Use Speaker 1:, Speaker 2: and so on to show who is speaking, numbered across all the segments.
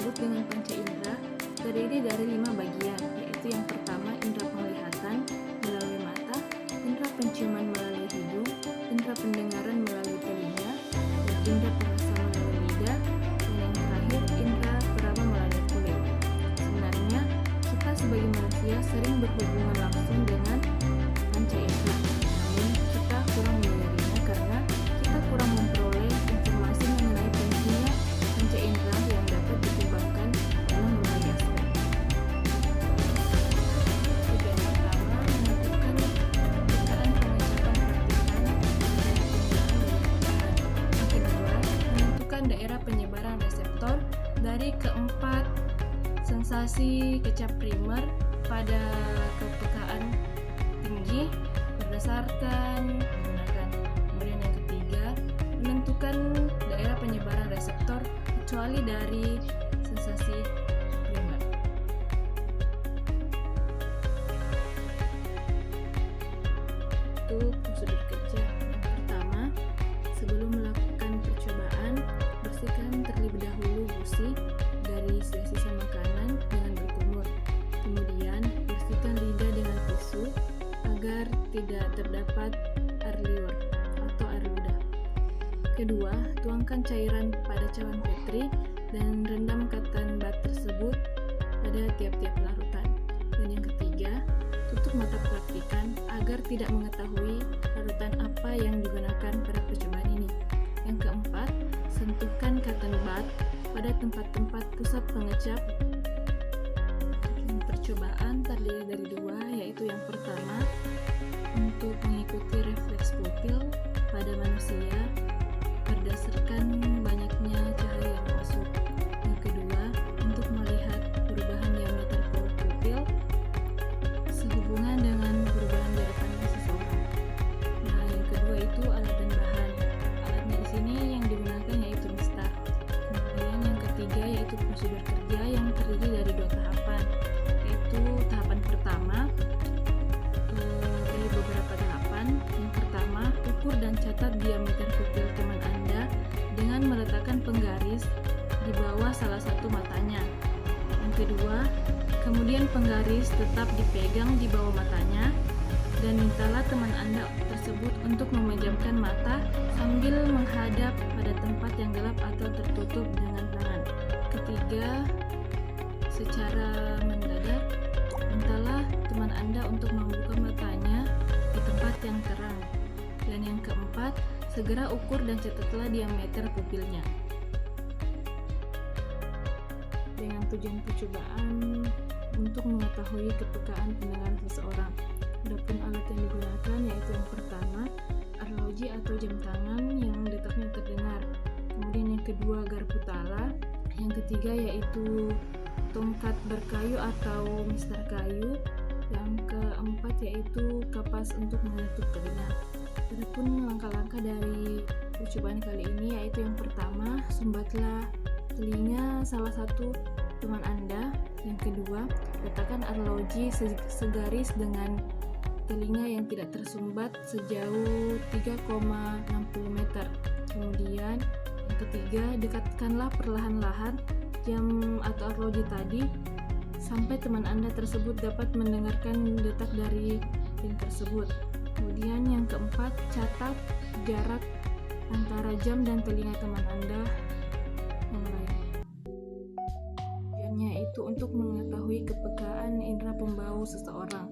Speaker 1: disebut dengan panca indera terdiri dari 5 bagian, yaitu yang pertama indera penglihatan melalui mata, indera penciuman melalui hidung, indera pendengaran melalui telinga, dan indera perasa melalui lidah, dan yang terakhir indera peraba melalui kulit. Sebenarnya kita sebagai manusia sering berhubungan langsung dengan panca indera, namun kita kurang menyadarinya karena kita kurang memperoleh informasi mengenai pentingnya panca indera yang dapat dikembangkan dalam berbagai aspek. Tujuan pertama, menentukan kepekaan pengecapan perhatian dan penggunaan dari kepekaan. Yang kedua, menentukan daerah penyebaran reseptor dari keempat sensasi kecap primer pada kepekaan tinggi berdasarkan menggunakan. Kemudian yang ketiga, menentukan daerah penyebaran reseptor kecuali dari sensasi primer. Itu prosedur kerja. Yang pertama, sebelum melakukan percobaan, bersihkan terlebih dahulu gusi dari sisa-sisa makanan dengan berkumur. Kemudian, bersihkan lidah dengan tisu agar tidak terdapat air liur atau air ludah. Kedua, tuangkan cairan pada cawan Petri dan rendam katan bat tersebut pada tiap-tiap larutan. Dan yang ketiga, tutup mata praktikan agar tidak mengetahui larutan apa yang digunakan pada percobaan ini. Yang keempat, sentuhkan katan bat pada tempat-tempat pusat pengecap. Percobaan terdiri dari dua, yaitu yang pertama untuk mengikuti refleks pupil pada manusia berdasarkan banyaknya cahaya yang masuk. Yang kedua, untuk melihat perubahan diameter pupil sehubungan dengan perubahan dari pandang seseorang. Nah, yang kedua itu alat dan bahan. Alatnya di sini yang digunakan yaitu mistar. Kemudian yang ketiga yaitu prosedur kerja yang terdiri dari 2 tahapan, yaitu tahapan pertama dari beberapa tahapan. Yang pertama, ukur dan catat diameter pupil teman Anda dengan meletakkan penggaris di bawah salah satu matanya. Yang kedua, kemudian penggaris tetap dipegang di bawah matanya dan mintalah teman Anda tersebut untuk memejamkan mata sambil menghadap pada tempat yang gelap atau tertutup dengan tangan. Ketiga, secara mendadak mintalah teman Anda untuk membuka matanya di tempat yang terang. Dan yang keempat, segera ukur dan catatlah diameter pupilnya. Dengan tujuan percobaan untuk mengetahui kepekaan pendengaran seseorang. Adapun alat yang digunakan yaitu yang pertama, arloji atau jam tangan yang detaknya terdengar. Kemudian yang kedua, garpu tala. Yang ketiga yaitu tongkat berkayu atau mistar kayu. Yang keempat yaitu kapas untuk menutup telinga. Adapun langkah-langkah dari percobaan kali ini yaitu yang pertama, sumbatlah telinga salah satu teman Anda. Yang kedua, letakkan arloji segaris dengan telinga yang tidak tersumbat sejauh 3,60 meter. Kemudian yang ketiga, dekatkanlah perlahan-lahan jam atau arloji tadi sampai teman Anda tersebut dapat mendengarkan detak dari jam tersebut. Kemudian yang keempat, catat jarak antara jam dan telinga teman Anda yang lain. Tujuannya itu untuk mengetahui kepekaan indera pembau seseorang.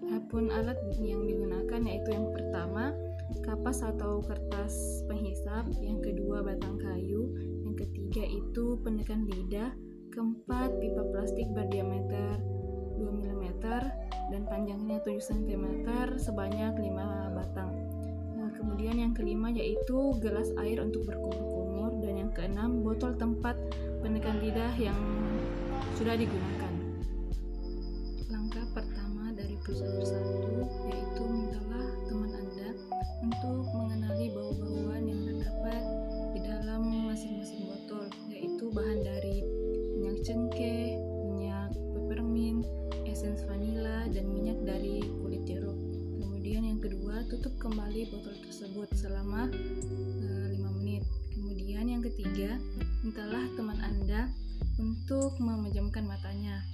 Speaker 1: Adapun alat yang digunakan yaitu yang pertama, kapas atau kertas penghisap, yang kedua batang kayu, yang ketiga itu pendekan lidah, keempat pipa plastik berdiameter 2 mm dan panjangnya 7 cm sebanyak 5 batang. Nah, kemudian yang kelima yaitu gelas air untuk berkumur-kumur, dan yang keenam botol tempat pendekan lidah yang sudah digunakan. Langkah pertama dari prosedur 1 yaitu mintalah teman Anda untuk mengenali bau-bauan yang terdapat di dalam masing-masing botol, yaitu bahan dari minyak cengkeh, minyak peppermint, esens vanila, dan minyak dari kulit jeruk. Kemudian yang kedua, tutup kembali botol tersebut selama 5 menit. Kemudian yang ketiga, mintalah teman Anda untuk memejamkan matanya.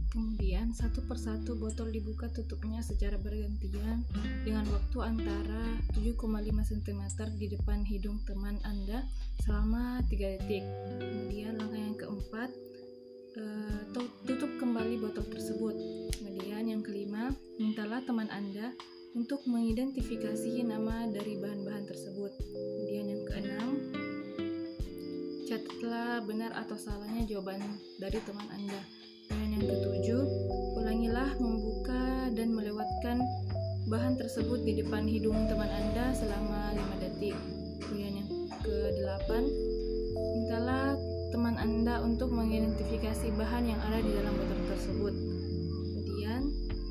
Speaker 1: Kemudian satu persatu botol dibuka tutupnya secara bergantian dengan waktu antara 7,5 cm di depan hidung teman Anda selama 3 detik. Kemudian langkah yang keempat, tutup kembali botol tersebut. Kemudian yang kelima, mintalah teman Anda untuk mengidentifikasi nama dari bahan-bahan tersebut. Kemudian yang keenam, catatlah benar atau salahnya jawaban dari teman Anda. Dan yang ketujuh, ulangilah membuka dan melewatkan bahan tersebut di depan hidung teman Anda selama 5 detik. Kemudian yang kedelapan, mintalah teman Anda untuk mengidentifikasi bahan yang ada di dalam botol tersebut. Kemudian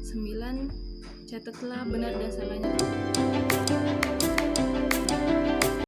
Speaker 1: 9, catatlah benar dan salahnya